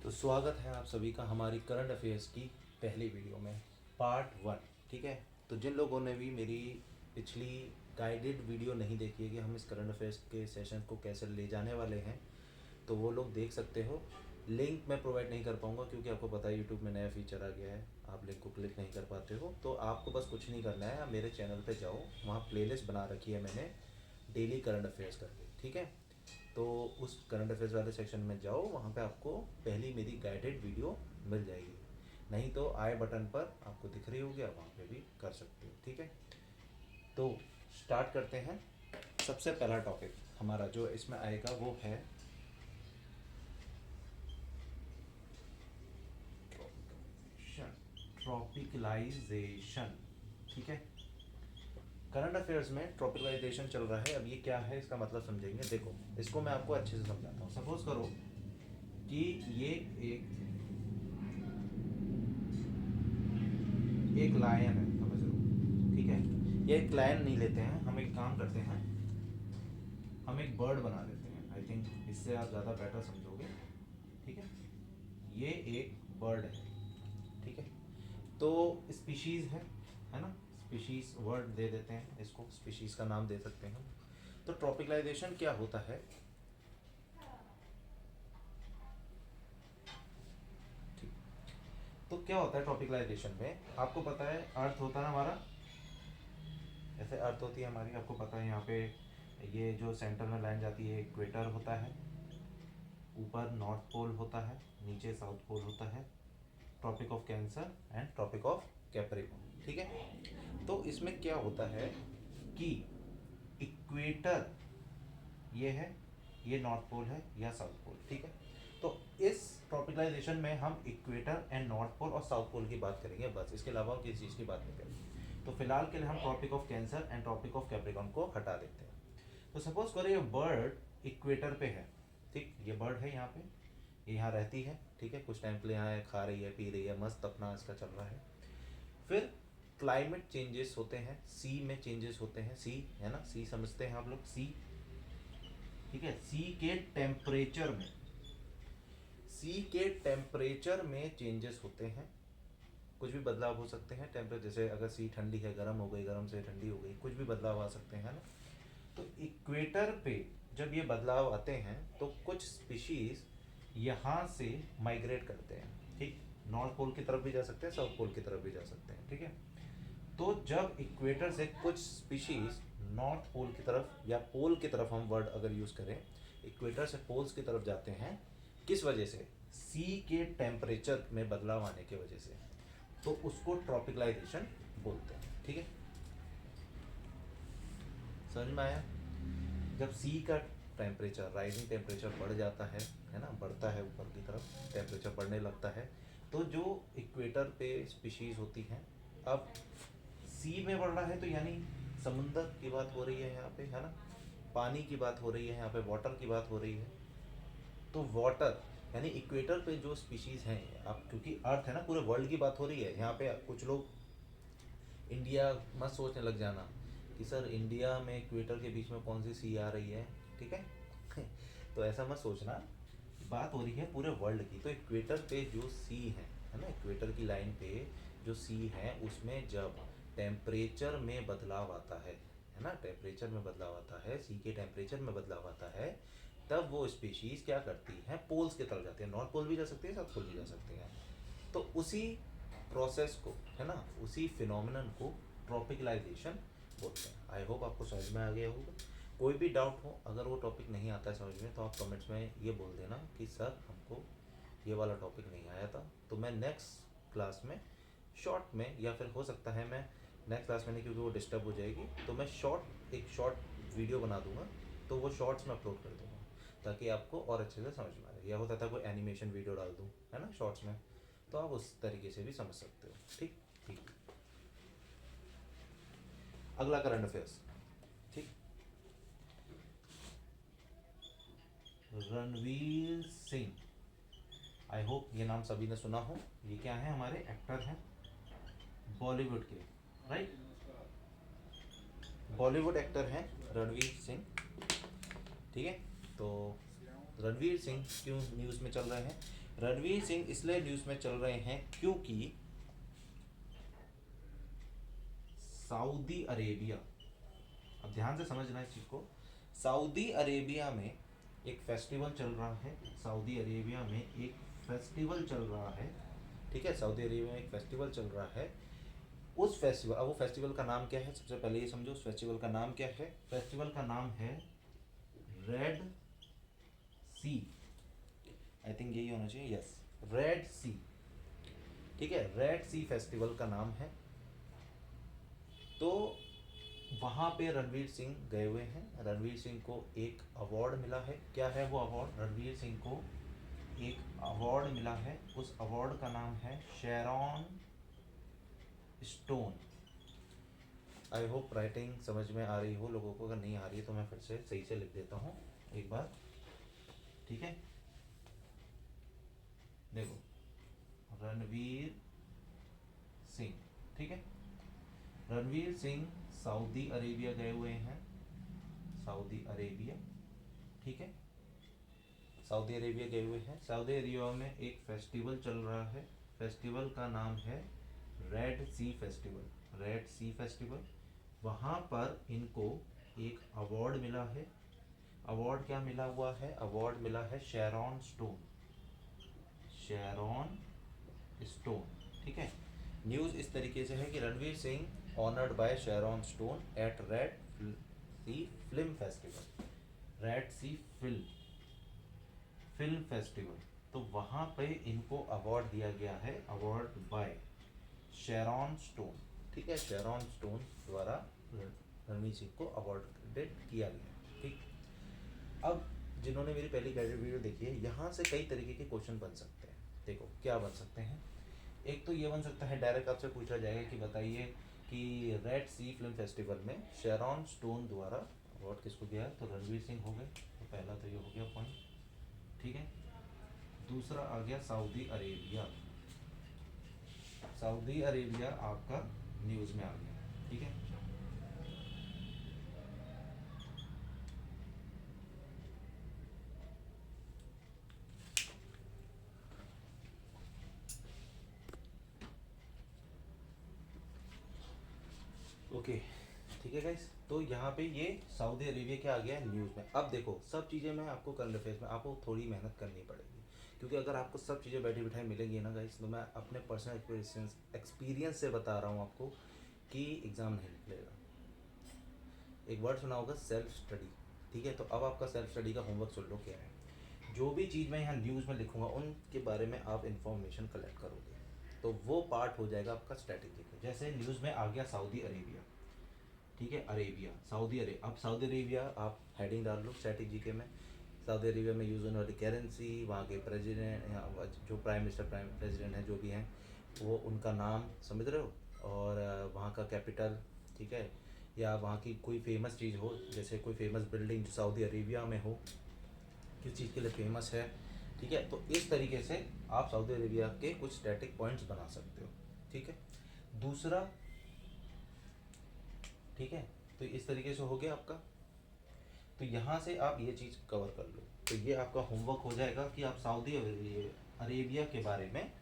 तो स्वागत है आप सभी का हमारी करंट अफेयर्स की पहली वीडियो में पार्ट 1। ठीक है, तो जिन लोगों ने भी मेरी पिछली गाइडेड वीडियो नहीं देखी है कि हम इस करंट अफेयर्स के सेशन को कैसे ले जाने वाले हैं, तो वो लोग देख सकते हो। लिंक मैं प्रोवाइड नहीं कर पाऊँगा क्योंकि आपको पता है यूट्यूब में नया फीचर आ गया है, आप लिंक को क्लिक नहीं कर पाते हो। तो आपको बस कुछ नहीं करना है, आप मेरे चैनल पे जाओ, वहाँ प्लेलिस्ट बना रखी है मैंने डेली करंट अफेयर्स करके। ठीक है, तो उस करंट अफेयर्स वाले सेक्शन में जाओ, वहाँ पे आपको पहली मेरी गाइडेड वीडियो मिल जाएगी। नहीं तो आई बटन पर आपको दिख रही होगी, आप वहाँ पे भी कर सकते हो। ठीक है, तो स्टार्ट करते हैं। सबसे पहला टॉपिक हमारा जो इसमें आएगा वो है ट्रॉपिकलाइजेशन। ठीक है, करंट अफेयर्स में ट्रॉपिकलाइजेशन चल रहा है। अब ये क्या है, इसका मतलब समझेंगे। देखो, इसको मैं आपको अच्छे से समझाता हूँ। सपोज करो कि ये एक लायन है, समझ लो। ठीक है, ये एक लायन नहीं लेते हैं, हम एक काम करते हैं, हम एक बर्ड बना लेते हैं। आई थिंक इससे आप ज़्यादा बेटर समझोगे। ठीक है, ये एक बर्ड है। ठीक है, तो स्पीशीज़ है ना, स्पीशीज़ वर्ड दे देते हैं इसको, स्पीशीज़ का नाम दे सकते हैं। तो ट्रॉपिकलाइजेशन क्या होता है, ठीक, तो क्या होता है ट्रॉपिकलाइजेशन में, आपको पता है अर्थ होता है ना हमारा, ऐसे अर्थ होती है हमारी, आपको पता है। यहाँ पे ये जो सेंटर में लाइन जाती है इक्वेटर होता है, ऊपर नॉर्थ पोल होता है, नीचे साउथ पोल होता है, tropic of cancer and tropic of Capricorn. ठीक है, तो इसमें क्या होता है कि इक्वेटर ये है, ये नॉर्थ पोल है या साउथ पोल। ठीक है, तो इस ट्रॉपिकलाइजेशन में हम इक्वेटर एंड नॉर्थ पोल और साउथ पोल की बात करेंगे, बस। इसके अलावा किसी चीज़ की बात नहीं करेंगे। तो फिलहाल के लिए हम tropic of cancer and tropic of Capricorn को हटा देते हैं। तो सपोज करो ये बर्ड इक्वेटर पे है। ठीक, ये बर्ड है यहाँ पे, ये यहाँ रहती है। ठीक है, कुछ टाइम के लिए यहाँ खा रही है, पी रही है, मस्त अपना इसका चल रहा है। फिर क्लाइमेट चेंजेस होते हैं, सी में चेंजेस होते हैं। सी है ना, सी समझते हैं आप लोग, सी। ठीक है, सी के टेम्परेचर में, सी के टेम्परेचर में चेंजेस होते हैं। कुछ भी बदलाव हो सकते हैं टेम्परेचर, जैसे अगर सी ठंडी है, गर्म हो गई, गर्म से ठंडी हो गई, कुछ भी बदलाव आ सकते हैं ना। तो इक्वेटर पे जब ये बदलाव आते हैं तो कुछ स्पीशीज यहाँ से माइग्रेट करते हैं। ठीक, नॉर्थ पोल की तरफ भी जा सकते हैं, साउथ पोल की तरफ भी जा सकते हैं। ठीक है, तो जब इक्वेटर से कुछ स्पीशीज नॉर्थ पोल की तरफ या पोल की तरफ, हम वर्ड अगर यूज करें, इक्वेटर से पोल्स की तरफ जाते हैं, किस वजह से, सी के टेम्परेचर में बदलाव आने की वजह से, तो उसको ट्रॉपिकलाइजेशन बोलते हैं। ठीक है, समझ में आया। जब सी का टेम्परेचर, राइजिंग टेम्परेचर बढ़ जाता है ना, बढ़ता है ऊपर की तरफ, टेम्परेचर बढ़ने लगता है, तो जो इक्वेटर पे स्पीशीज होती हैं, अब सी में बढ़ रहा है तो यानी समुंदर की बात हो रही है यहाँ पे, है ना, पानी की बात हो रही है यहाँ पे, वाटर की बात हो रही है। तो वाटर यानी इक्वेटर पे जो स्पीशीज हैं, आप क्योंकि अर्थ है ना, पूरे वर्ल्ड की बात हो रही है यहाँ पे। कुछ लोग इंडिया मत सोचने लग जाना कि सर इंडिया में इक्वेटर के बीच में कौन सी सी आ रही है। ठीक है तो ऐसा मत सोचना, बात हो रही है पूरे वर्ल्ड की। तो इक्वेटर पे जो सी है ना, इक्वेटर की लाइन पे जो सी है, उसमें जब टेम्परेचर में बदलाव आता है ना, टेम्परेचर में बदलाव आता है, सी के टेम्परेचर में बदलाव आता है, तब वो स्पीशीज क्या करती हैं, पोल्स की तरफ जाती है। नॉर्थ पोल भी जा सकती है, साउथ पोल भी जा सकती हैं। तो उसी प्रोसेस को, है ना, उसी फिनोमिनन को ट्रॉपिकलाइजेशन बोलते हैं। आई होप आपको समझ में आ गया होगा। कोई भी डाउट हो, अगर वो टॉपिक नहीं आता है समझ में, तो आप कमेंट्स में ये बोल देना कि सर हमको ये वाला टॉपिक नहीं आया था। तो मैं नेक्स्ट क्लास में शॉर्ट में, या फिर हो सकता है मैं नेक्स्ट क्लास में नहीं, क्योंकि वो डिस्टर्ब हो जाएगी, तो मैं एक शॉर्ट वीडियो बना दूंगा, तो वो शॉर्ट्स में अपलोड कर दूंगा, ताकि आपको और अच्छे से समझ में आए। या होता था कोई एनिमेशन वीडियो डाल दूँ, है ना, शॉर्ट्स में, तो आप उस तरीके से भी समझ सकते हो। ठीक ठीक, अगला करंट अफेयर्स। ठीक, रणवीर सिंह, आई होप ये नाम सभी ने सुना हो। ये क्या है, हमारे एक्टर हैं बॉलीवुड के, राइट, बॉलीवुड एक्टर हैं रणवीर सिंह। ठीक है, तो रणवीर सिंह क्यों न्यूज़ में चल रहे हैं, रणवीर सिंह इसलिए न्यूज़ में चल रहे हैं क्योंकि सऊदी अरेबिया, अब ध्यान से समझना इस चीज़ को, सऊदी अरेबिया में एक फेस्टिवल चल रहा है, सऊदी अरेबिया में एक फेस्टिवल चल रहा है, ठीक है, सऊदी अरेबिया में एक फेस्टिवल चल रहा है। उस फेस्टिवल, अब वो फेस्टिवल का नाम क्या है, सबसे पहले ये समझो उस फेस्टिवल का नाम क्या है। फेस्टिवल का नाम है रेड सी, आई थिंक यही होना चाहिए, यस, रेड सी, ठीक है, रेड सी फेस्टिवल का नाम है। तो वहाँ पे रणवीर सिंह गए हुए हैं, रणवीर सिंह को एक अवार्ड मिला है। क्या है वो अवार्ड? रणवीर सिंह को एक अवार्ड मिला है, उस अवार्ड का नाम है Sharon Stone. I hope writing समझ में आ रही हो लोगों को, अगर नहीं आ रही है तो मैं फिर से सही से लिख देता हूँ एक बार, ठीक है। देखो, रणवीर सिंह, ठीक है, रणवीर सिंह सऊदी अरेबिया गए हुए हैं, सऊदी अरेबिया, ठीक है, सऊदी अरेबिया गए हुए हैं। सऊदी अरेबिया में एक फेस्टिवल चल रहा है, फेस्टिवल का नाम है रेड सी फेस्टिवल, रेड सी फेस्टिवल। वहाँ पर इनको एक अवार्ड मिला है। अवार्ड क्या मिला हुआ है? अवार्ड मिला है शेरॉन स्टोन, शेरॉन स्टोन, ठीक है। न्यूज़ इस तरीके से है कि Ranveer Singh honoured by Sharon Stone at Red Sea film festival, Red Sea film festival. तो वहाँ पे इनको अवार्ड दिया गया है, अवार्ड बाय शेरॉन स्टोन, ठीक है, शेरॉन स्टोन द्वारा रणवीर सिंह को अवार्डेड किया गया, ठीक। अब जिन्होंने मेरी पहली गाइडेड वीडियो देखी है, यहाँ से कई तरीके के क्वेश्चन बन सकते हैं। देखो क्या बन सकते हैं, एक तो ये बन सकता है डायरेक्ट आपसे पूछा जाएगा कि बताइए कि रेड सी फिल्म फेस्टिवल में शेरॉन स्टोन द्वारा अवार्ड किसको दिया है, तो रणवीर सिंह हो गए, तो पहला तो ये हो गया पॉइंट, ठीक है। दूसरा आ गया सऊदी अरेबिया, सऊदी अरेबिया आपका न्यूज़ में आ गया, ठीक है। ओके, ठीक है गाइस, तो यहाँ पे ये सऊदी अरेबिया क्या आ गया न्यूज़ में। अब देखो सब चीज़ें मैं आपको करंट अफेयर्स में आपको थोड़ी मेहनत करनी पड़ेगी, क्योंकि अगर आपको सब चीज़ें बैठी बिठाई मिलेंगी ना गाइस, तो मैं अपने पर्सनल एक्सपीरियंस से बता रहा हूँ आपको कि एग्ज़ाम नहीं निकलेगा। एक वर्ड सुना होगा सेल्फ स्टडी, ठीक है। तो अब आपका सेल्फ स्टडी का होमवर्क सुन लो क्या है। जो भी चीज़ मैं यहाँ न्यूज़ में लिखूँगा उनके बारे में आप इन्फॉर्मेशन कलेक्ट करोगे, तो वो पार्ट हो जाएगा आपका स्ट्रैटेजी का। जैसे न्यूज़ में आ गया सऊदी अरेबिया, ठीक है, अरेबिया, सऊदी अरेबिया। अब सऊदी अरेबिया आप हेडिंग डाल लो स्ट्रैटेजी के में, सऊदी अरेबिया में यूज़ होने वाली करेंसी, वहाँ के प्रेसिडेंट, जो प्राइम मिनिस्टर, प्राइम प्रेसिडेंट हैं जो भी हैं, वो उनका नाम समझ रहे हो, और वहाँ का कैपिटल, ठीक है, या वहाँ की कोई फेमस चीज़ हो, जैसे कोई फेमस बिल्डिंग जो सऊदी अरेबिया में हो, किस चीज़ के लिए फेमस है, ठीक है। तो इस तरीके से आप सऊदी अरेबिया के कुछ स्टैटिक पॉइंट्स बना सकते हो, ठीक है। दूसरा, ठीक है, तो इस तरीके से हो गया आपका। तो यहाँ से आप ये चीज़ कवर कर लो, तो ये आपका होमवर्क हो जाएगा कि आप सऊदी अरेबिया के बारे में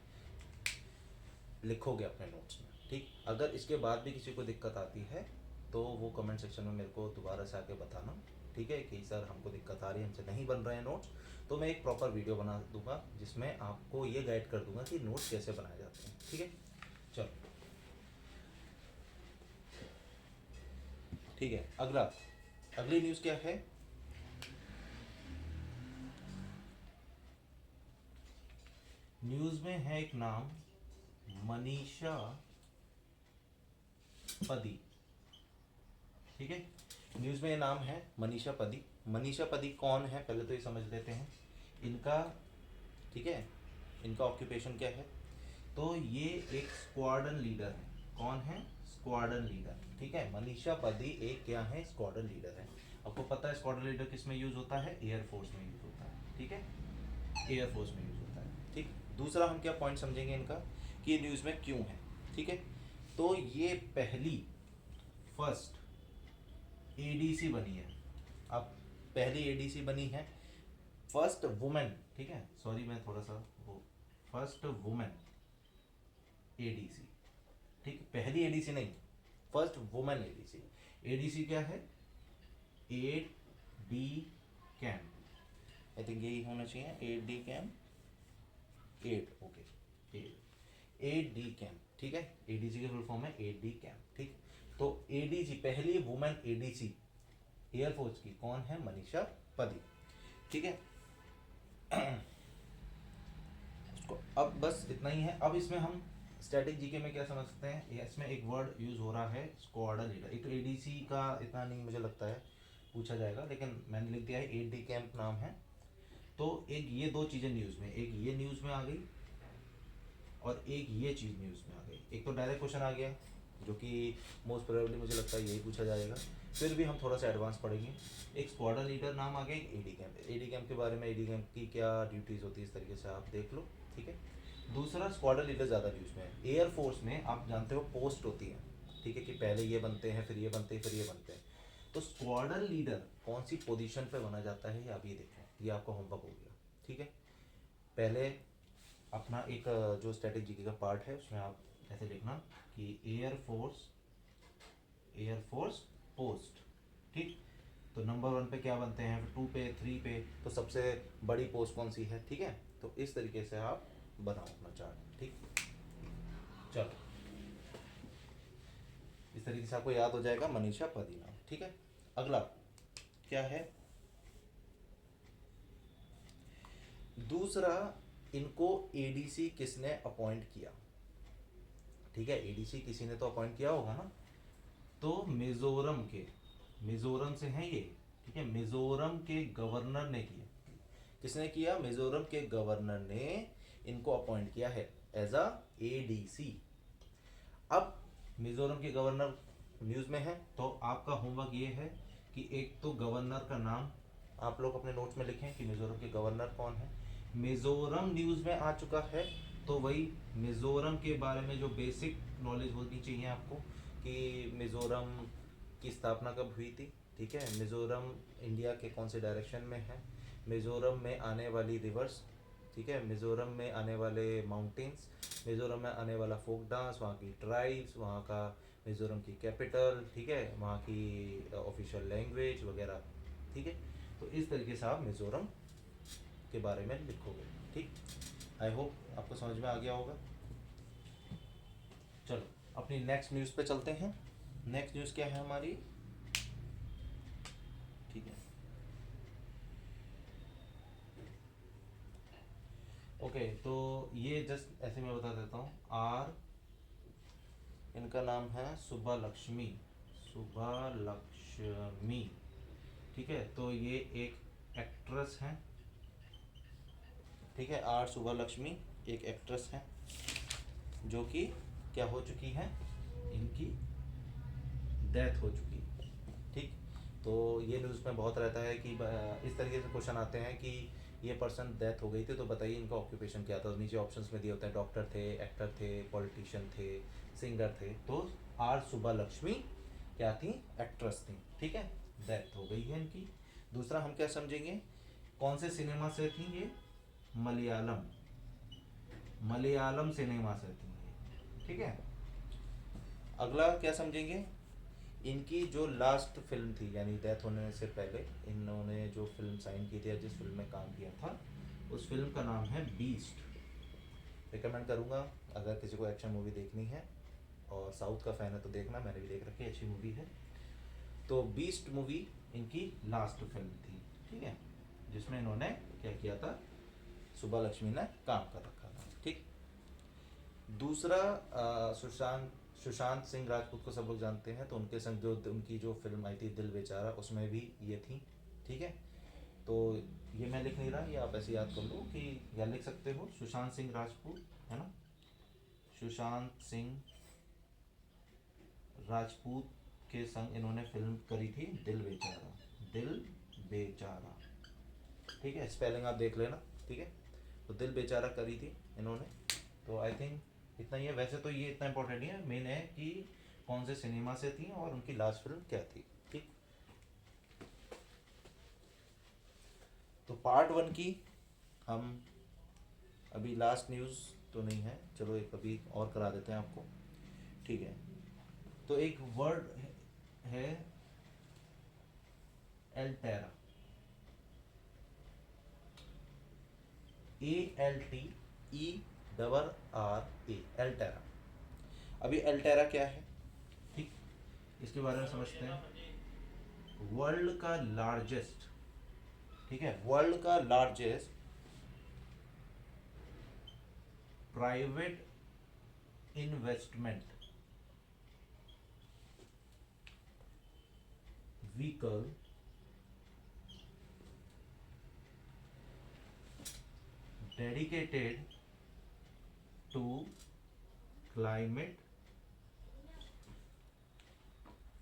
लिखोगे अपने नोट्स में, ठीक। अगर इसके बाद भी किसी को दिक्कत आती है तो वो कमेंट सेक्शन में मेरे को दोबारा से आके बताना, ठीक है, कि सर हमको दिक्कत आ रही है, हमसे नहीं बन रहे हैं नोट्स। तो मैं एक प्रॉपर वीडियो बना दूंगा जिसमें आपको ये गाइड कर दूंगा कि नोट्स कैसे बनाए जाते हैं, ठीक है। चलो, ठीक है, अगली न्यूज़ क्या है। न्यूज़ में है एक नाम, मनीषा पदी, ठीक है। न्यूज़ में ये नाम है मनीषा पदी। मनीषा पदी कौन है पहले तो ये समझ लेते हैं इनका, ठीक है, इनका ऑक्यूपेशन क्या है। तो ये एक स्क्वाड्रन लीडर है। कौन है? स्क्वाड्रन लीडर, ठीक है। मनीषा पदी एक क्या है? स्क्वाड्रन लीडर है। आपको पता है स्क्वाड्रन लीडर किस में यूज होता है? एयरफोर्स में यूज होता है, ठीक है, एयरफोर्स में यूज होता है, ठीक। दूसरा हम क्या पॉइंट समझेंगे इनका कि ये न्यूज़ में क्यों है, ठीक है। तो ये पहली फर्स्ट एडीसी बनी है। अब पहली एडीसी बनी है फर्स्ट वुमेन, ठीक है, सॉरी मैं थोड़ा सा वो, फर्स्ट वुमेन एडीसी, ठीक, पहली एडीसी नहीं, फर्स्ट वुमेन एडीसी। एडीसी क्या है? Ad d cam, I think यही होना चाहिए, ad d cam, ad, okay, ad d cam, ठीक है, एडीसी की फुल फॉर्म है एड डी कैम, ठीक। तो एडीसी, पहली वुमेन एडीसी एयरफोर्स की कौन है? मनीषा पदी, ठीक है। उसको अब बस इतना ही है। अब इसमें हम स्टैटिक जीके में क्या समझ सकते हैं, इसमें एक वर्ड यूज हो रहा है स्क्वाड्रन लीडर। एक तो एडीसी का इतना नहीं मुझे लगता है पूछा जाएगा, लेकिन मैंने लिख दिया है एड डी कैंप नाम है। तो एक ये दो चीज़ें न्यूज़ में, एक ये न्यूज़ में आ गई और एक ये चीज़ न्यूज़ में आ गई। एक तो डायरेक्ट क्वेश्चन आ गया जो कि मोस्ट प्रोबेबली मुझे लगता है यही पूछा जाएगा, फिर भी हम थोड़ा सा एडवांस पढ़ेंगे। एक स्क्वाड्रन लीडर नाम आ गया, एक एडी कैंप, एडी कैंप के बारे में, एडी कैंप की क्या ड्यूटीज़ होती है इस तरीके से आप देख लो, ठीक है। दूसरा, स्क्वाड्रन लीडर ज़्यादा न्यूज़ में है। एयरफोर्स में आप जानते हो पोस्ट होती है, ठीक है, कि पहले ये बनते हैं, फिर ये बनते हैं, फिर ये बनते हैं। तो स्क्वाड्रन लीडर कौन सी पोजीशन पे बना जाता है ये आप ये देखें, ये आपका होमवर्क हो गया, ठीक है। पहले अपना एक जो स्ट्रेटेजी का पार्ट है उसमें आप ऐसे लिखना कि एयरफोर्स, एयरफोर्स पोस्ट, ठीक। तो नंबर 1 पे क्या बनते हैं, फिर 2 पे, 3 पे, तो सबसे बड़ी पोस्ट कौन सी है, ठीक है। तो इस तरीके से आप बनाओ अपना चार्ट, ठीक। चलो, इस तरीके से आपको याद हो जाएगा मनीषा पदी नाम, ठीक है। अगला क्या है, दूसरा, इनको एडीसी किसने अपॉइंट किया, ठीक है। एडीसी किसी ने तो अपॉइंट किया होगा ना। तो मिजोरम के, मिजोरम से हैं ये, ठीक है, मिजोरम के गवर्नर ने किया। किसने किया? मिजोरम के गवर्नर ने इनको अपॉइंट किया है एज अ एडीसी। अब मिजोरम के गवर्नर न्यूज़ में है, तो आपका होमवर्क ये है कि एक तो गवर्नर का नाम आप लोग अपने नोट्स में लिखें कि मिजोरम के गवर्नर कौन है। मिजोरम न्यूज़ में आ चुका है, तो वही मिजोरम के बारे में जो बेसिक नॉलेज होनी चाहिए आपको कि मिजोरम की स्थापना कब हुई थी, ठीक है, मिजोरम इंडिया के कौन से डायरेक्शन में है, मिजोरम में आने वाली रिवर्स, ठीक है, मिजोरम में आने वाले माउंटेन्स, मिजोरम में आने वाला फोक डांस, वहाँ की ट्राइब्स, वहाँ का मिजोरम की कैपिटल, ठीक है, वहाँ की ऑफिशियल लैंग्वेज वगैरह, ठीक है। तो इस तरीके से आप मिजोरम के बारे में लिखोगे, ठीक। आई होप आपको समझ में आ गया होगा। चलो अपनी नेक्स्ट न्यूज़ पे चलते हैं। नेक्स्ट न्यूज़ क्या है हमारी, ठीक है, ओके। तो ये जस्ट ऐसे मैं बता देता हूँ, आर, इनका नाम है सुबा लक्ष्मी, सुबा लक्ष्मी, ठीक है। तो ये एक एक्ट्रेस हैं, ठीक है, आर सुबा लक्ष्मी एक एक्ट्रेस हैं जो कि क्या हो चुकी हैं, इनकी डेथ हो चुकी है, ठीक। तो ये न्यूज़ में बहुत रहता है कि इस तरीके से क्वेश्चन आते हैं कि ये पर्सन डेथ हो गई थी, तो बताइए इनका ऑक्यूपेशन क्या था। नीचे ऑप्शंस में दिए होते हैं, डॉक्टर थे, एक्टर थे, पॉलिटिशियन थे, सिंगर थे। तो आर सुबा लक्ष्मी क्या थी? एक्ट्रेस थी, ठीक है, डेथ हो गई है इनकी। दूसरा हम क्या समझेंगे, कौन से सिनेमा से थी ये? मलयालम, मलयालम सिनेमा से थी ये, ठीक है। अगला क्या समझेंगे, इनकी जो लास्ट फिल्म थी, यानी डेथ होने से पहले इन्होंने जो फिल्म साइन की थी या जिस फिल्म में काम किया था, उस फिल्म का नाम है बीस्ट। रिकमेंड करूँगा अगर किसी को एक्शन मूवी देखनी है, और साउथ का फ़ैन है तो देखना, मैंने भी देख रखी है, अच्छी मूवी है। तो बीस्ट मूवी इनकी लास्ट फिल्म थी, ठीक है, जिसमें इन्होंने क्या किया था, सुबा लक्ष्मी ने काम कर रखा था, ठीक। दूसरा, सुशांत, सुशांत सिंह राजपूत को सब लोग जानते हैं, तो उनके संग जो उनकी जो फिल्म आई थी दिल बेचारा, उसमें भी ये थी, ठीक है। तो ये मैं लिख नहीं रहा, ये आप ऐसे याद कर लो कि या लिख सकते हो सुशांत सिंह राजपूत, है ना, सुशांत सिंह राजपूत के संग इन्होंने फिल्म करी थी दिल बेचारा, दिल बेचारा, ठीक है, स्पेलिंग आप देख लेना, ठीक है। तो दिल बेचारा करी थी इन्होंने। तो आई थिंक इतना ही है। वैसे तो ये इतना इंपॉर्टेंट नहीं है, मेन है कि कौन से सिनेमा से थी और उनकी लास्ट फिल्म क्या थी, ठीक। तो पार्ट वन की हम अभी लास्ट न्यूज़ तो नहीं है, चलो एक अभी और करा देते हैं आपको, ठीक है। तो एक वर्ड है एल्टेरा, ALTERRA, एल्टेरा। अभी एल्टेरा क्या है, ठीक, इसके बारे में समझते हैं। वर्ल्ड का लार्जेस्ट, ठीक है, वर्ल्ड का largest private investment vehicle dedicated to climate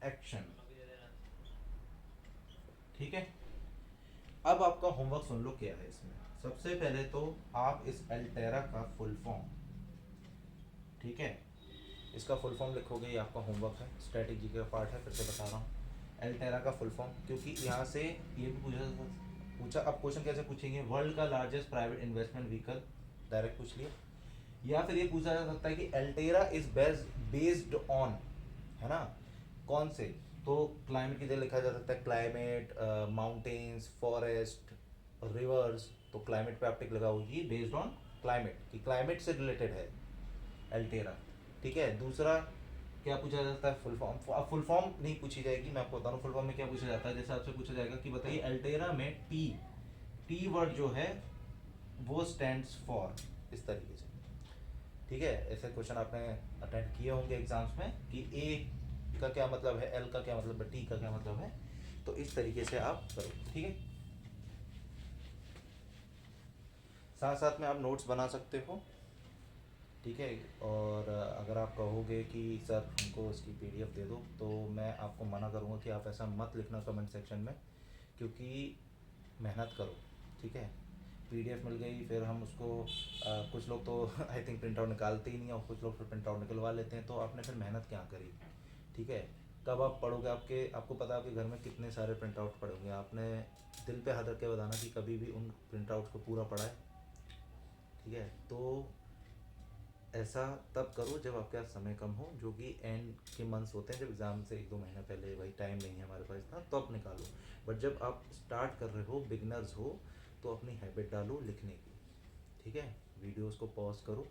action, ठीक है। अब आपका होमवर्क सुन लो क्या है इसमें। सबसे पहले तो आप इस अल्टेरा का फुल फॉर्म, ठीक है, इसका फुल फॉर्म लिखोगे, ये आपका होमवर्क है, स्ट्रेटेजी का पार्ट है, फिर से बता रहा हूँ। अल्टेरा का फुल फॉर्म, क्योंकि यहाँ से ये भी पूछा अब क्वेश्चन कैसे पूछेंगे, वर्ल्ड का largest private investment vehicle, direct पूछ लिया। या फिर ये पूछा जा सकता है कि अल्टेरा इज बेस्ड ऑन, है ना, कौन से, तो क्लाइमेट की जगह लिखा जा सकता है क्लाइमेट, माउंटेन्स, फॉरेस्ट, रिवर्स, तो क्लाइमेट पे आप टिक लगाओ, ये बेस्ड ऑन क्लाइमेट, कि क्लाइमेट से रिलेटेड है अल्टेरा, ठीक है। दूसरा क्या पूछा जाता है, फुल फॉर्म। अब फुल फॉर्म नहीं पूछी जाएगी, मैं आपको बता रहा हूँ फुल फॉर्म में क्या पूछा जाता है। जैसे आपसे पूछा जाएगा कि बताइए अल्टेरा में टी, टी वर्ड जो है वो स्टैंड्स फॉर, इस तरीके से, ठीक है। ऐसे क्वेश्चन आपने अटेंड किए होंगे एग्जाम्स में कि ए का क्या मतलब है, एल का क्या मतलब है, टी का क्या मतलब है, तो इस तरीके से आप करो, ठीक है। साथ साथ में आप नोट्स बना सकते हो, ठीक है। और अगर आप कहोगे कि सर हमको इसकी पीडीएफ दे दो, तो मैं आपको मना करूँगा कि आप ऐसा मत लिखना कमेंट सेक्शन में, क्योंकि मेहनत करो, ठीक है। पीडीएफ मिल गई, फिर हम उसको कुछ लोग तो आई थिंक प्रिंट आउट निकालते ही नहीं, और कुछ लोग फिर प्रिंट आउट निकलवा लेते हैं, तो आपने फिर मेहनत क्या करी, ठीक है। कब आप पढ़ोगे, आपको पता है आपके घर में कितने सारे प्रिंट आउट पड़े होंगे, आपने दिल पे हाथ रख के बताना कि कभी भी उन प्रिंट आउट को पूरा पढ़ा है, ठीक है। तो ऐसा तब करो जब आपके पास समय कम हो, जो कि एंड के मंथ्स होते हैं, जब एग्ज़ाम से एक दो महीना पहले, भाई टाइम नहीं है हमारे पास इतना, तो आप निकालो। बट जब आप स्टार्ट कर रहे हो, बिगनर्स हो, तो अपनी हैबिट डालो लिखने की, ठीक है। वीडियोस को पॉज करो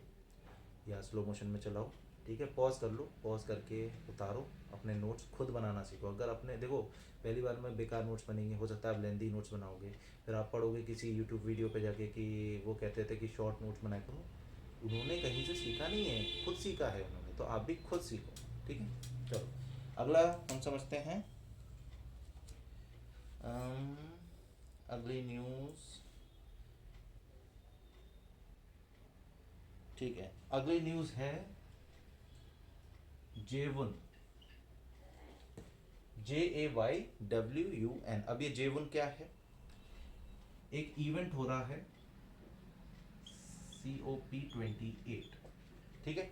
या स्लो मोशन में चलाओ, ठीक है, पॉज कर लो, पॉज करके उतारो, अपने नोट्स खुद बनाना सीखो। अगर अपने देखो पहली बार में बेकार नोट्स बनेंगे, हो सकता है आप लेंदी नोट्स बनाओगे, फिर आप पढ़ोगे किसी यूट्यूब वीडियो पे जाके कि वो कहते थे कि शॉर्ट नोट्स बनाया करो, उन्होंने कहीं से सीखा नहीं है, खुद सीखा है उन्होंने, तो आप भी खुद सीखो, ठीक है। चलो अगला हम समझते हैं, अम, अगली न्यूज़, ठीक है। अगली न्यूज़ है जेवन, JAYWUN। अब ये जेवन क्या है, एक इवेंट हो रहा है COP28, ठीक है,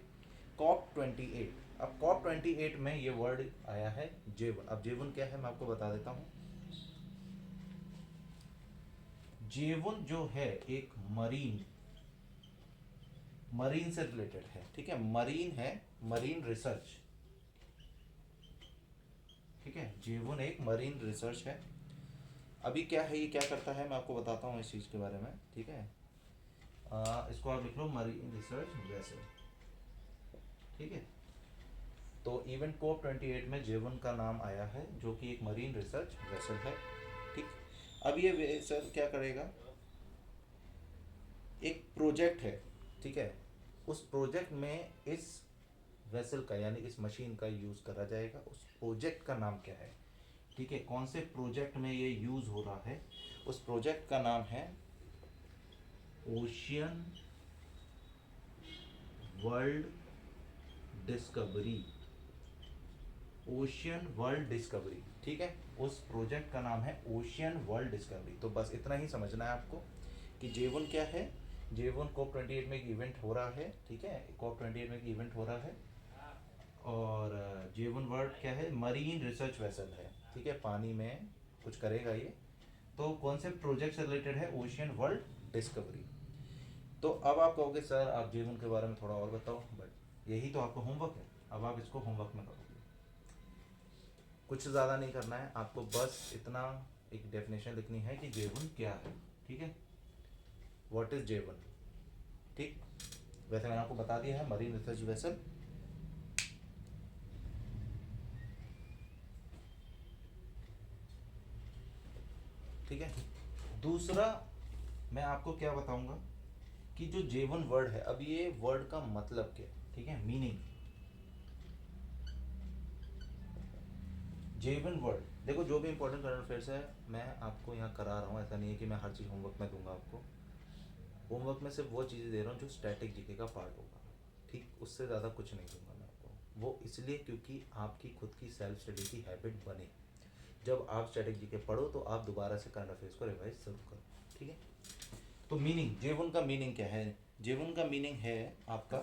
COP28। अब COP28 में ये वर्ड आया है जेवन। अब जेवन क्या है मैं आपको बता देता हूँ। जेवन जो है एक मरीन से रिलेटेड है, ठीक है, मरीन है, मरीन रिसर्च, ठीक है। जेवन एक मरीन रिसर्च है। अभी क्या है, ये क्या करता है मैं आपको बताता हूँ इस चीज़ के बारे में, ठीक है। इसको आप लिख लो मरीन रिसर्च वेसल, ठीक है। तो इवेंट COP28 में जेवन का नाम आया है, जो कि एक मरीन रिसर्च वेसल है, ठीक। अब ये वेसल क्या करेगा, एक प्रोजेक्ट है, ठीक है, उस प्रोजेक्ट में इस वेसल का यानी इस मशीन का यूज़ करा जाएगा। उस प्रोजेक्ट का नाम क्या है, ठीक है, कौन से प्रोजेक्ट में ये यूज़ हो रहा है, उस प्रोजेक्ट का नाम है ocean world discovery, ocean world discovery, ठीक है। उस प्रोजेक्ट का नाम है ओशियन वर्ल्ड डिस्कवरी। तो बस इतना ही समझना है आपको कि जेवन क्या है। जेवन COP28 में एक इवेंट हो रहा है, ठीक है, COP28 में एक इवेंट हो रहा है, और जेवन वर्ल्ड क्या है, मरीन रिसर्च वेसल है, ठीक है, पानी में कुछ करेगा ये। तो कौन से प्रोजेक्ट से रिलेटेड है? Ocean world discovery. तो अब आप कहोगे सर आप जीवन के बारे में थोड़ा और बताओ, बट यही तो आपका होमवर्क है, अब आप इसको होमवर्क में करोगे। कुछ ज़्यादा नहीं करना है आपको, बस इतना एक डेफिनेशन लिखनी है कि जीवन क्या है, ठीक है, व्हाट इज जीवन। ठीक, वैसे मैंने आपको बता दिया है मरीन रिसर्च वेसल। ठीक है, दूसरा मैं आपको क्या बताऊंगा कि जो जेवन वर्ड है, अब ये वर्ड का मतलब क्या है, ठीक है, मीनिंग। जेवन वर्ड, देखो जो भी इंपॉर्टेंट करंट अफेयर्स है मैं आपको यहाँ करा रहा हूँ, ऐसा नहीं है कि मैं हर चीज़ होमवर्क में दूंगा आपको। होमवर्क में सिर्फ वो चीज़ें दे रहा हूँ जो स्टैटिक जीके का पार्ट होगा, ठीक, उससे ज़्यादा कुछ नहीं दूंगा मैं आपको। वो इसलिए क्योंकि आपकी खुद की सेल्फ स्टडी की हैबिट बने। जब आप स्टैटिक जीके पढ़ो तो आप दोबारा से करंट अफेयर्स को रिवाइज जरूर करो, ठीक है। तो मीनिंग, जेवन का मीनिंग क्या है? जेवन का मीनिंग है आपका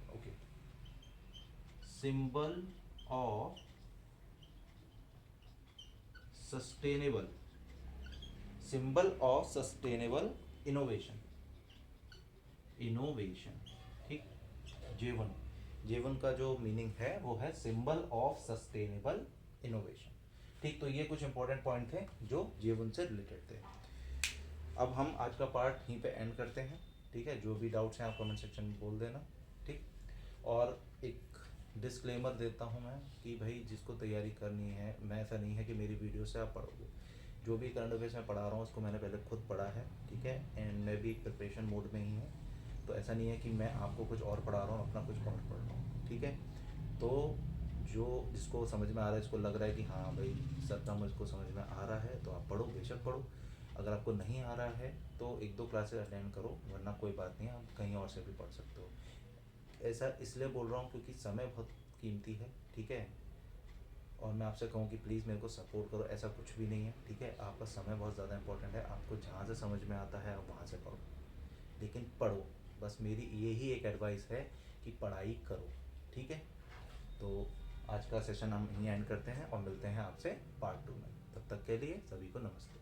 okay, symbol of sustainable, symbol of sustainable innovation, innovation, ठीक। जेवन, जेवन का जो मीनिंग है वो है सिंबल ऑफ सस्टेनेबल इनोवेशन, ठीक। तो ये कुछ इंपॉर्टेंट पॉइंट थे जो जेवन से रिलेटेड थे। अब हम आज का पार्ट यहीं पे एंड करते हैं, ठीक है। जो भी डाउट्स हैं आप कमेंट सेक्शन में बोल देना, ठीक। और एक डिस्क्लेमर देता हूँ मैं कि भाई जिसको तैयारी करनी है, मैं ऐसा नहीं है कि मेरी वीडियो से आप पढ़ोगे। जो भी करंट अफेयर्स मैं पढ़ा रहा हूँ उसको मैंने पहले खुद पढ़ा है, ठीक है, एंड मैं भी प्रिपरेशन मोड में ही हूँ। तो ऐसा नहीं है कि मैं आपको कुछ और पढ़ा रहा हूँ, अपना कुछ और पढ़ रहा हूँ, ठीक है। तो जो जिसको समझ में आ रहा है, जिसको लग रहा है कि हाँ भाई सर का मुझको समझ में आ रहा है, तो आप पढ़ो, बेशक पढ़ो। अगर आपको नहीं आ रहा है तो एक दो क्लासेस अटेंड करो, वरना कोई बात नहीं, आप कहीं और से भी पढ़ सकते हो। ऐसा इसलिए बोल रहा हूँ क्योंकि समय बहुत कीमती है, ठीक है। और मैं आपसे कहूँ कि प्लीज़ मेरे को सपोर्ट करो, ऐसा कुछ भी नहीं है, ठीक है। आपका समय बहुत ज़्यादा इंपॉर्टेंट है, आपको जहाँ से समझ में आता है आप वहाँ से पढ़ो, लेकिन पढ़ो। बस मेरी यही एक एडवाइस है कि पढ़ाई करो, ठीक है। तो आज का सेशन हम यहीं एंड करते हैं और मिलते हैं आपसे पार्ट 2 में। तब तक के लिए सभी को नमस्ते।